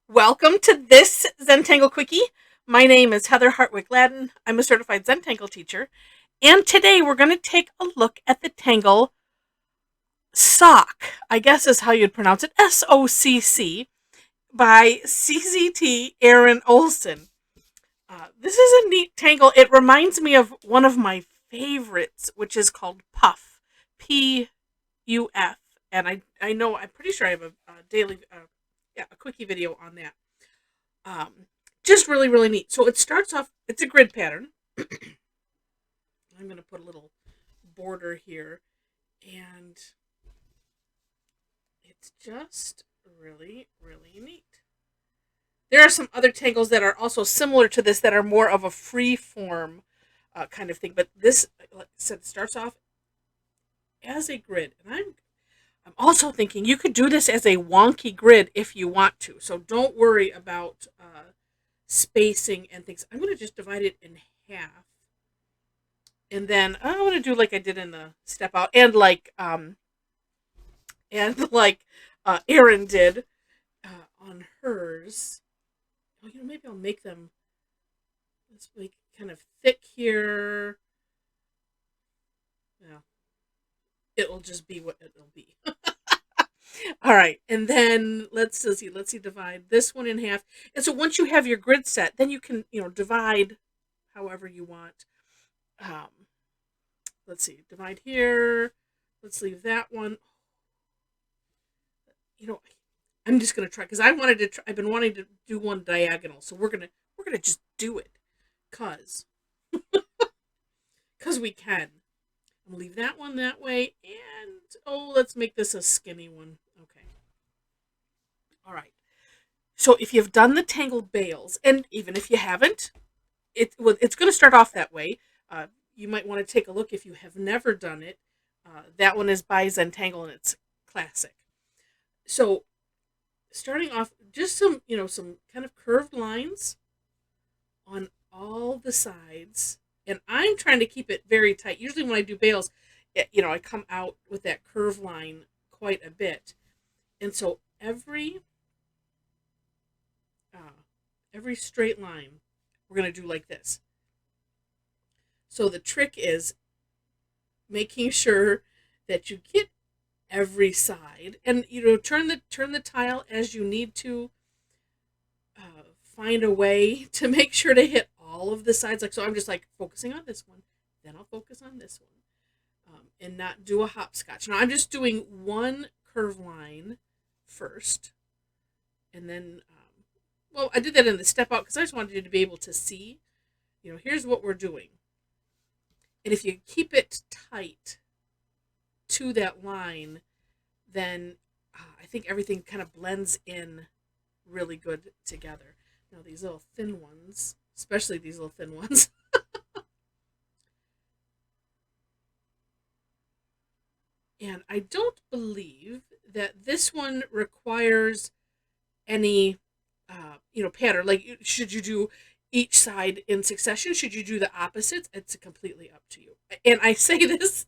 Welcome to this Zentangle Quickie. My name is Heather Hartwick Gladden. I'm a certified Zentangle teacher. And today we're going to take a look at the Tangle Socc, I guess is how you'd pronounce it, Socc, by CZT Erin Olson. This is a neat tangle. It reminds me of one of my favorites, which is called Puff, Puff. And I know, I'm pretty sure I have a daily, a quickie video on that. Um, just really, really neat. So it starts off, it's a grid pattern. I'm going to put a little border here. And it's just really, really neat. There are some other tangles that are also similar to this that are more of a free form kind of thing. But this, like I said, starts off as a grid. And I'm also thinking you could do this as a wonky grid if you want to. So don't worry about spacing and things. I'm going to just divide it in half. And then I'm going to do like I did in the step out and like Erin did on hers. Oh, maybe I'll make them, let's make kind of thick here. Yeah, it'll just be what it'll be. All right, and then let's see, divide this one in half. And so once you have your grid set, then you can divide however you want. Um, let's see, divide here. Let's leave that one. You know, I'm just gonna try because I wanted to. I've been wanting to do one diagonal, so we're gonna just do it, cause cause we can. I'll leave that one that way, and let's make this a skinny one. Okay, all right. So if you've done the tangled bales, and even if you haven't, it's going to start off that way. You might want to take a look if you have never done it. That one is by Zentangle, and it's classic. So starting off, just some kind of curved lines on all the sides, and I'm trying to keep it very tight. Usually when I do bales, I come out with that curve line quite a bit, and so uh, every straight line we're going to do like this. So the trick is making sure that you get every side, and turn the tile as you need to. Find a way to make sure to hit all of the sides. Like so, I'm just like focusing on this one, then I'll focus on this one, and not do a hopscotch. Now I'm just doing one curve line first, and then well, I did that in the step out because I just wanted you to be able to see. Here's what we're doing. And if you keep it tight to that line, then I think everything kind of blends in really good together. Now these little thin ones, especially these little thin ones, and I don't believe that this one requires any, pattern. Like, should you do each side in succession? Should you do the opposites? It's completely up to you. And I say this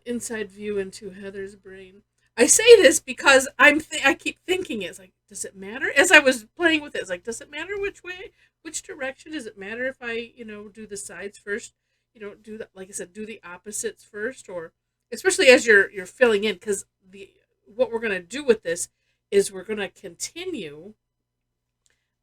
inside view into Heather's brain. I say this because I keep thinking it's like, does it matter? As I was playing with it, it's like, does it matter which way, which direction? Does it matter if I, do the sides first? Do that, like I said, do the opposites first, or especially as you're filling in, because the what we're gonna do with this is we're gonna continue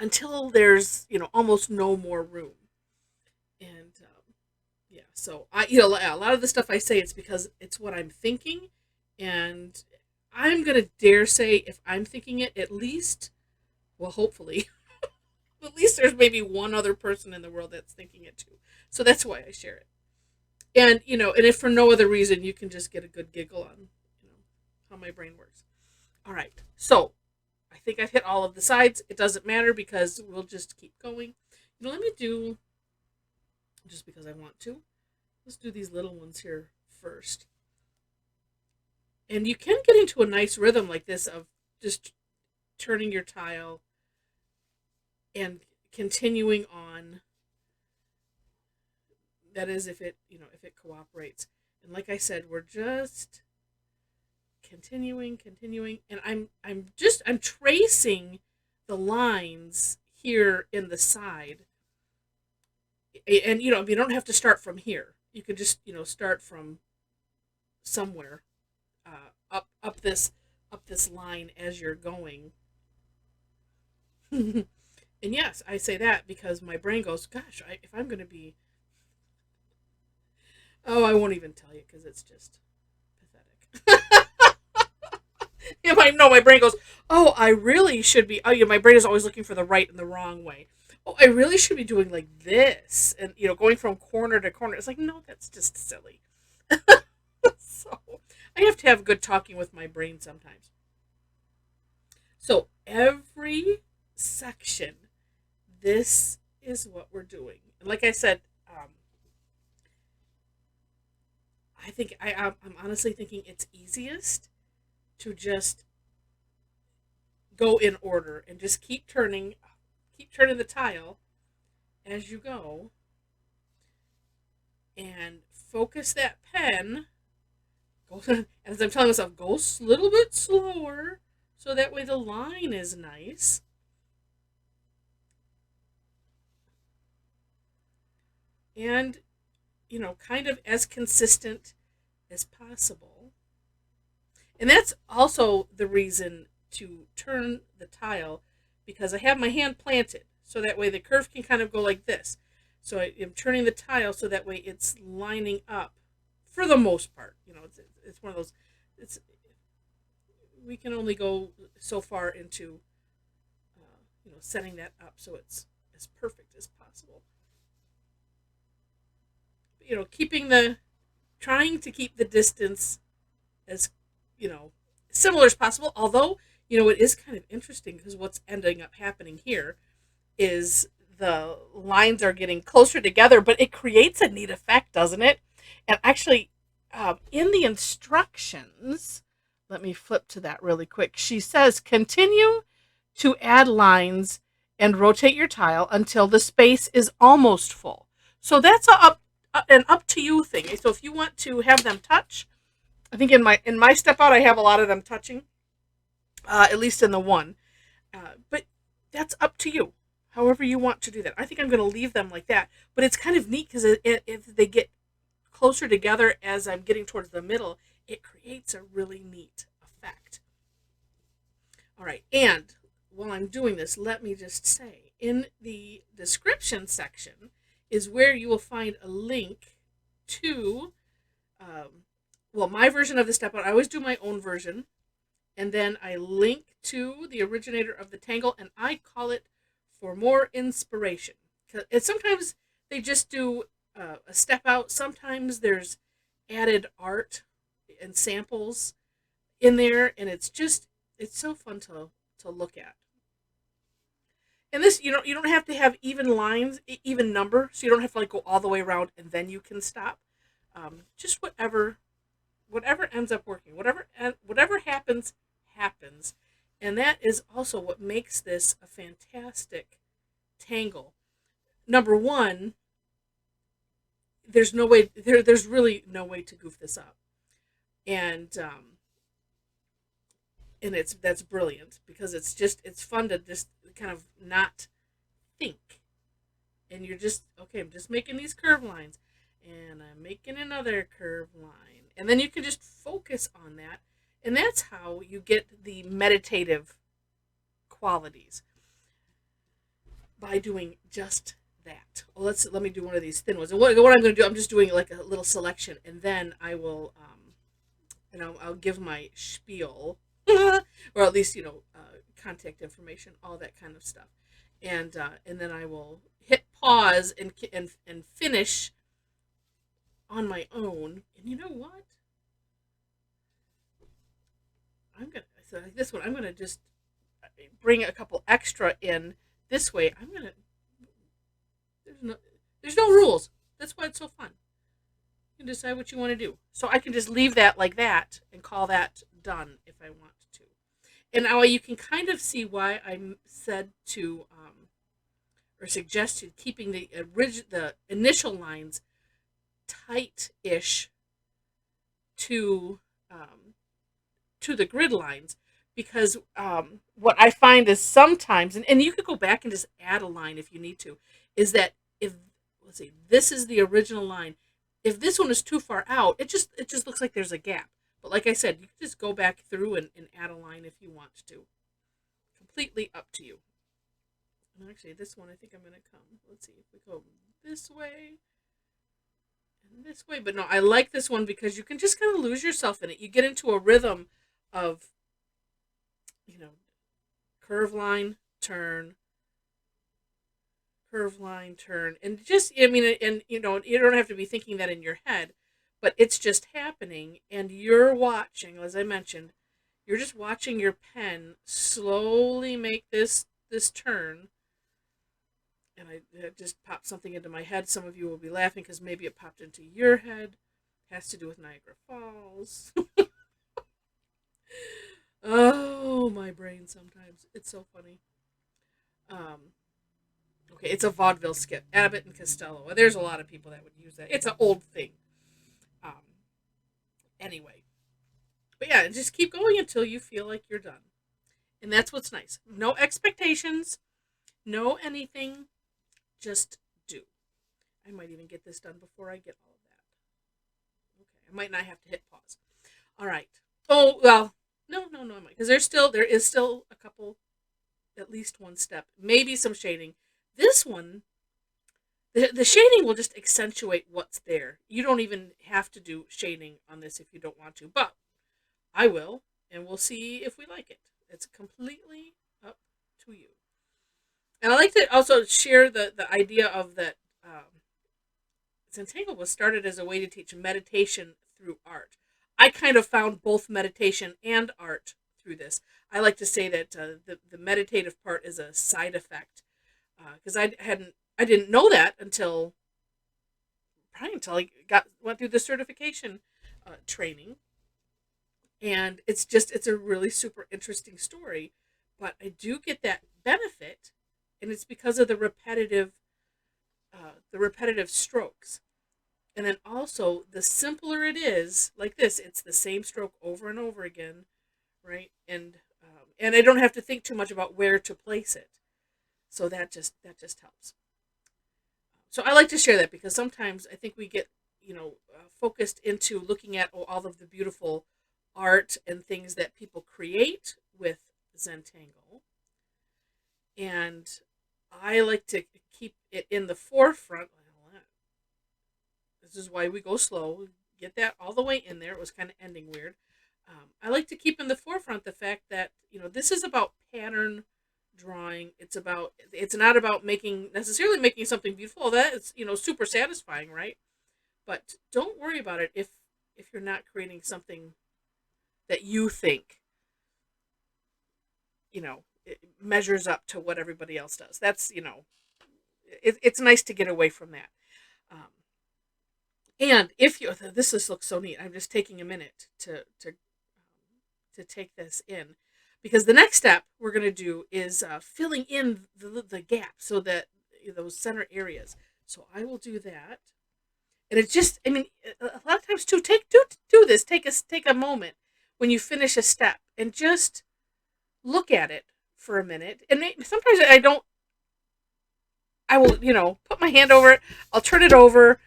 until there's almost no more room. And yeah, so a lot of the stuff I say, it's because it's what I'm thinking, and I'm gonna dare say if I'm thinking it, at least, well, hopefully, at least there's maybe one other person in the world that's thinking it too. So that's why I share it. And and if for no other reason, you can just get a good giggle on how my brain works. All right, so I think I've hit all of the sides. It doesn't matter because we'll just keep going. Let me do, just because I want to. Let's do these little ones here first. And you can get into a nice rhythm like this of just turning your tile and continuing on. That is if it cooperates. And like I said, we're just continuing, and I'm tracing the lines here in the side. And you don't have to start from here. You could just start from somewhere, up this line as you're going. And yes, I say that because my brain goes, gosh, if I'm going to be, oh, I won't even tell you because it's just pathetic. Yeah, my brain goes, oh, I really should be. Oh, my brain is always looking for the right and the wrong way. Oh, I really should be doing like this, and going from corner to corner. It's like, no, that's just silly. So I have to have good talking with my brain sometimes. So every section, this is what we're doing. And like I said, I think I'm honestly thinking it's easiest to just go in order and just keep turning the tile as you go, and focus that pen. Go, as I'm telling myself, go a little bit slower so that way the line is nice. And, kind of as consistent as possible. And that's also the reason to turn the tile, because I have my hand planted. So that way the curve can kind of go like this. So I'm turning the tile so that way it's lining up for the most part. It's one of those, it's, we can only go so far into, setting that up so it's as perfect as possible. Trying to keep the distance as, similar as possible. Although, it is kind of interesting because what's ending up happening here is the lines are getting closer together, but it creates a neat effect, doesn't it? And actually, in the instructions, let me flip to that really quick. She says, continue to add lines and rotate your tile until the space is almost full. So that's an up to you thing. So if you want to have them touch, I think in my step out, I have a lot of them touching, at least in the one. But that's up to you, however you want to do that. I think I'm going to leave them like that. But it's kind of neat because if they get closer together as I'm getting towards the middle, it creates a really neat effect. All right, and while I'm doing this, let me just say, in the description section is where you will find a link to, my version of the step out. I always do my own version, and then I link to the originator of the Tangle, and I call it For More Inspiration. And sometimes they just do a step out. Sometimes there's added art and samples in there, and it's so fun to look at. And this, you don't have to have even lines, even number, so you don't have to go all the way around and then you can stop. Just whatever ends up working, whatever happens, and that is also what makes this a fantastic tangle. Number one, there's no way there's really no way to goof this up, and that's brilliant because it's fun to just kind of not think, and you're just, okay, I'm just making these curve lines, and I'm making another curve line, and then you can just focus on that, and that's how you get the meditative qualities, by doing just that. Well, let me do one of these thin ones, and what I'm going to do, I'm just doing like a little selection, and then I will I'll give my spiel, or at least contact information, all that kind of stuff, and then I will hit pause and finish on my own. And you know what? So like this one, I'm gonna just bring a couple extra in this way. There's no rules. That's why it's so fun. You can decide what you want to do. So I can just leave that like that and call that done if I want to. And now you can kind of see why I said to, or suggested keeping the initial lines tight-ish to to the grid lines, because what I find is sometimes, and you could go back and just add a line if you need to, is that if, let's see, this is the original line. If this one is too far out, it just looks like there's a gap. But like I said, you can just go back through and add a line if you want to. Completely up to you. And actually, this one I think I'm going to come. Let's see if we go this way and this way. But no, I like this one because you can just kind of lose yourself in it. You get into a rhythm of, you know, curve line, turn, curve line, turn. And just, I mean, and you know, you don't have to be thinking that in your head, but it's just happening. And you're watching, as I mentioned, you're just watching your pen slowly make this turn. And I just popped something into my head. Some of you will be laughing because maybe it popped into your head. It has to do with Niagara Falls. Oh, my brain sometimes. It's so funny. Okay, it's a vaudeville skit. Abbott and Costello. There's a lot of people that would use that. It's an old thing. Um, anyway. But yeah, just keep going until you feel like you're done. And that's what's nice. No expectations. No anything. Just do. I might even get this done before I get all of that. Okay, I might not have to hit pause. All right. Oh, well, no, I might. Because there is still a couple, at least one step. Maybe some shading. This one, the shading will just accentuate what's there. You don't even have to do shading on this if you don't want to. But I will, and we'll see if we like it. It's completely up to you. And I like to also share the idea of that Zentangle was started as a way to teach meditation through art. I kind of found both meditation and art through this. I like to say that the meditative part is a side effect, because I didn't know that until probably until I went through the certification training, and it's a really super interesting story. But I do get that benefit, and it's because of the repetitive strokes. And then also, the simpler it is, like this, it's the same stroke over and over again, right? And I don't have to think too much about where to place it, so that just helps. So I like to share that because sometimes I think we get focused into looking at all of the beautiful art and things that people create with Zentangle, and I like to keep it in the forefront. This is why we go slow. Get that all the way in there. It was kind of ending weird. I like to keep in the forefront the fact that this is about pattern drawing. It's not about necessarily making something beautiful. That is super satisfying, right? But don't worry about it if you're not creating something that you think it measures up to what everybody else does. That's it's nice to get away from that. Um, and if you this just looks so neat. I'm just taking a minute to take this in, because the next step we're going to do is filling in the gap, so that those center areas. So I will do that. And it's just, I mean, a lot of times too, do this. Take a moment when you finish a step and just look at it for a minute. And sometimes I will, put my hand over it. I'll turn it over,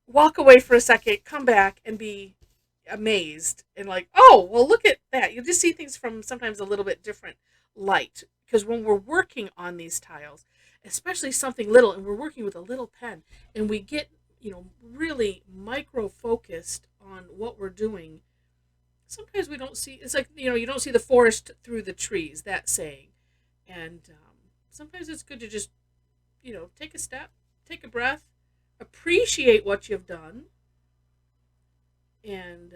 walk away for a second, come back, and be amazed and like, oh, well, look at that. You just see things from sometimes a little bit different light, because when we're working on these tiles, especially something little, and we're working with a little pen, and we get really micro focused on what we're doing, sometimes we don't see, it's like you don't see the forest through the trees, that saying. And sometimes it's good to just take a step, take a breath, appreciate what you've done, and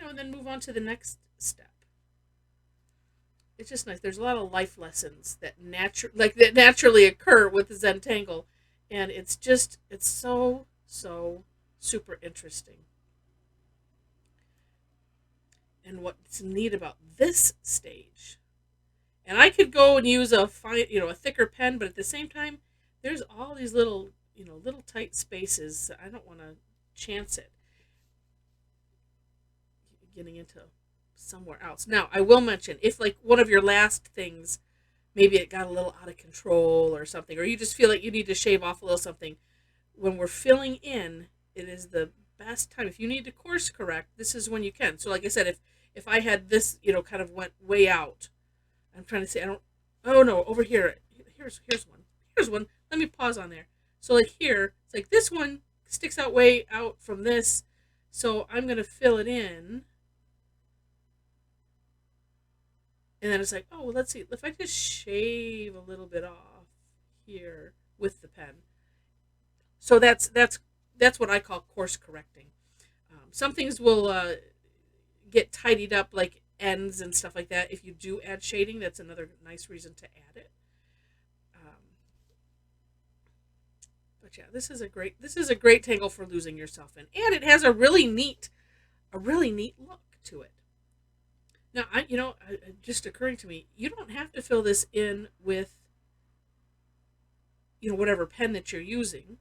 and then move on to the next step. It's just nice. There's a lot of life lessons that naturally occur with the Zentangle, and it's so super interesting. And what's neat about this stage, and I could go and use a fine, a thicker pen, but at the same time, there's all these little tight spaces. I don't want to chance it. Getting into somewhere else. Now, I will mention, if like one of your last things, maybe it got a little out of control or something, or you just feel like you need to shave off a little something, when we're filling in, it is the best time. If you need to course correct, this is when you can. So like I said, if I had this, kind of went way out, I'm trying to say, I don't, oh no, over here, here's one. Here's one. Let me pause on there. So like here, it's like this one sticks out way out from this. So I'm going to fill it in. And then it's like, oh, well, let's see. If I just shave a little bit off here with the pen. So that's what I call course correcting. Some things will get tidied up, like ends and stuff like that. If you do add shading, that's another nice reason to add it. But yeah, this is a great tangle for losing yourself in, and it has a really neat look to it. Now, just occurring to me, you don't have to fill this in with, whatever pen that you're using.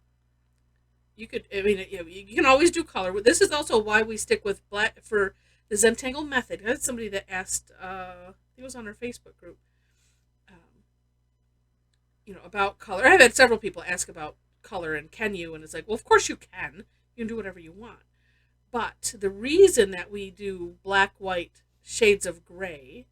You could, you can always do color. This is also why we stick with black for the Zentangle method. I had somebody that asked, I think it was on our Facebook group, about color. I've had several people ask about color and can you, and it's like, well, of course you can. You can do whatever you want. But the reason that we do black, white, shades of gray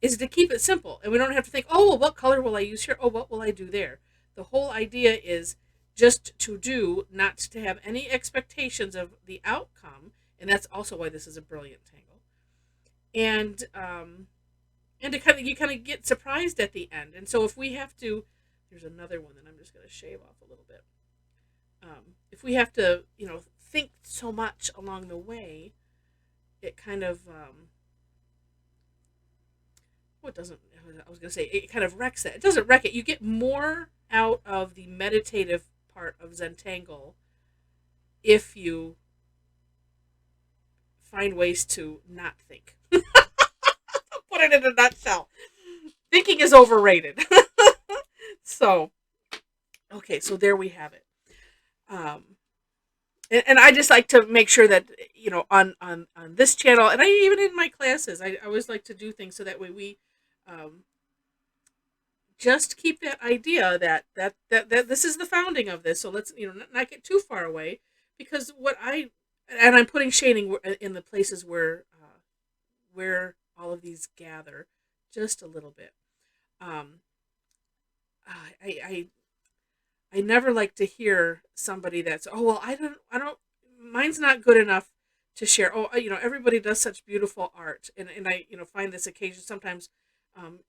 is to keep it simple. And we don't have to think, oh, well, what color will I use here? Oh, what will I do there? The whole idea is just to do, not to have any expectations of the outcome. And that's also why this is a brilliant tangle. And to you kind of get surprised at the end. And so if we have to, there's another one that I'm just going to shave off a little bit. If we have to, think so much along the way, it kind of, it kind of wrecks it. It doesn't wreck it. You get more out of the meditative part of Zentangle if you find ways to not think. Put it in a nutshell. Thinking is overrated. So, okay, so there we have it. And I just like to make sure that, on this channel, and even in my classes, I always like to do things so that way we just keep that idea that this is the founding of this. So let's, not get too far away, because I'm putting shading in the places where all of these gather just a little bit. I never like to hear somebody that's, oh, well, I don't, mine's not good enough to share. Oh, everybody does such beautiful art. And I, find this occasion sometimes,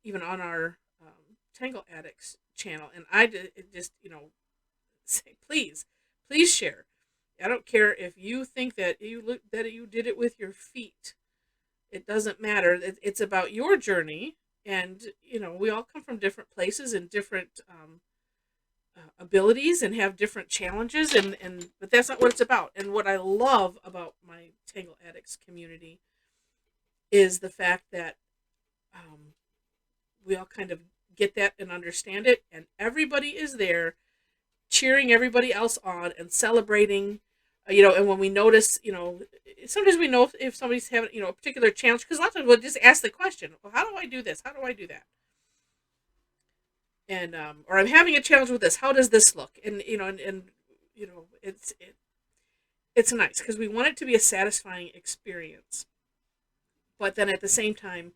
even on our Tangle Addicts channel. And I just, say, please share. I don't care if you think that you did it with your feet. It doesn't matter. It's about your journey. And, we all come from different places and different, abilities and have different challenges, but that's not what it's about. And what I love about my Tangle Addicts community is the fact that we all kind of get that and understand it, and everybody is there cheering everybody else on and celebrating, and when we notice, sometimes we know if somebody's having, a particular challenge, because a lot of times we'll just ask the question, well, how do I do this? How do I do that? And or I'm having a challenge with this. How does this look? And it's nice because we want it to be a satisfying experience, but then at the same time,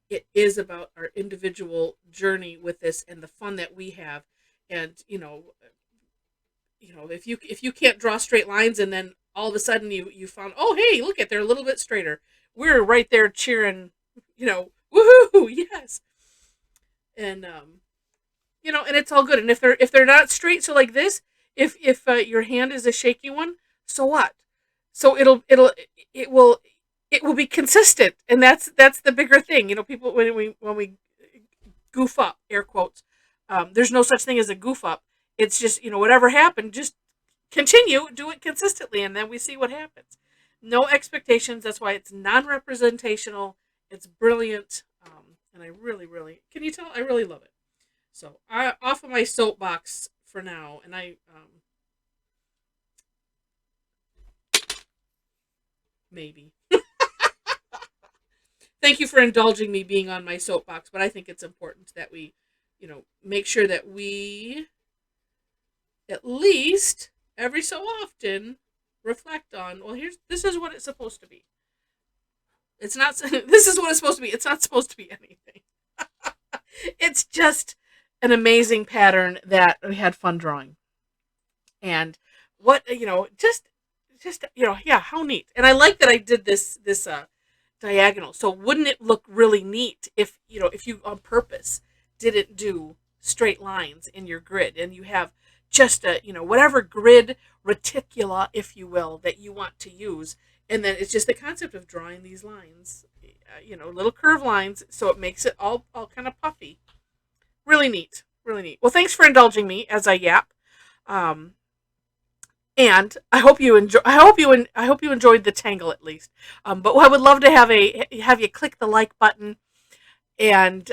it is about our individual journey with this and the fun that we have. And if you can't draw straight lines, and then all of a sudden you found, oh hey, look at, they're a little bit straighter. We're right there cheering, woohoo, yes. And and it's all good. And if they're not straight, so like this, if your hand is a shaky one, so what? So it will be consistent, and that's the bigger thing. People, when we goof up, air quotes, there's no such thing as a goof up. It's just, whatever happened, just continue, do it consistently, and then we see what happens. No expectations. That's why it's non-representational. It's brilliant, and I really, really, can you tell? I really love it. So off of my soapbox for now, and I maybe. Thank you for indulging me being on my soapbox, but I think it's important that we, make sure that we at least every so often reflect on, well, this is what it's supposed to be. It's not this is what it's supposed to be. It's not supposed to be anything. It's just an amazing pattern that we had fun drawing. And what, yeah, how neat. And I like that I did this diagonal. So wouldn't it look really neat if you on purpose didn't do straight lines in your grid, and you have just whatever grid reticula, if you will, that you want to use. And then it's just the concept of drawing these lines, little curve lines, so it makes it all kind of puffy. Really neat, really neat. Well, thanks for indulging me as I yap. And I hope you enjoy. I hope you enjoyed the tangle at least. But I would love to have you click the like button, and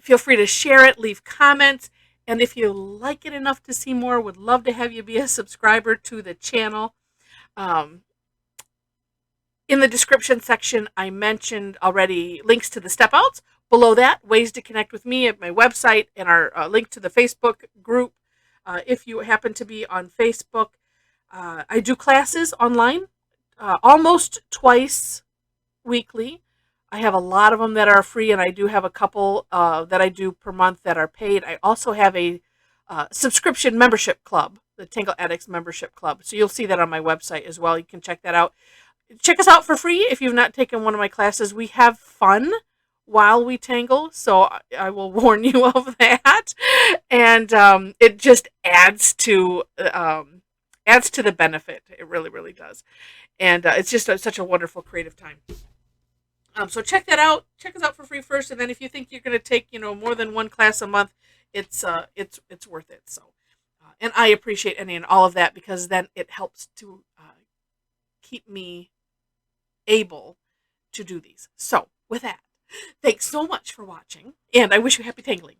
feel free to share it, leave comments, and if you like it enough to see more, would love to have you be a subscriber to the channel. In the description section, I mentioned already links to the step outs. Below that, ways to connect with me at my website, and our link to the Facebook group. If you happen to be on Facebook, I do classes online almost twice weekly. I have a lot of them that are free, and I do have a couple that I do per month that are paid. I also have a subscription membership club, the Tangle Addicts membership club. So you'll see that on my website as well. You can check that out. Check us out for free if you've not taken one of my classes. We have fun while we tangle, so I will warn you of that. And it just adds to the benefit. It really, really does. And it's just such a wonderful creative time. So check that out. Check us out for free first, and then if you think you're going to take more than one class a month, it's worth it. So, and I appreciate any and all of that, because then it helps to keep me able to do these. So with that, thanks so much for watching, and I wish you happy tangling.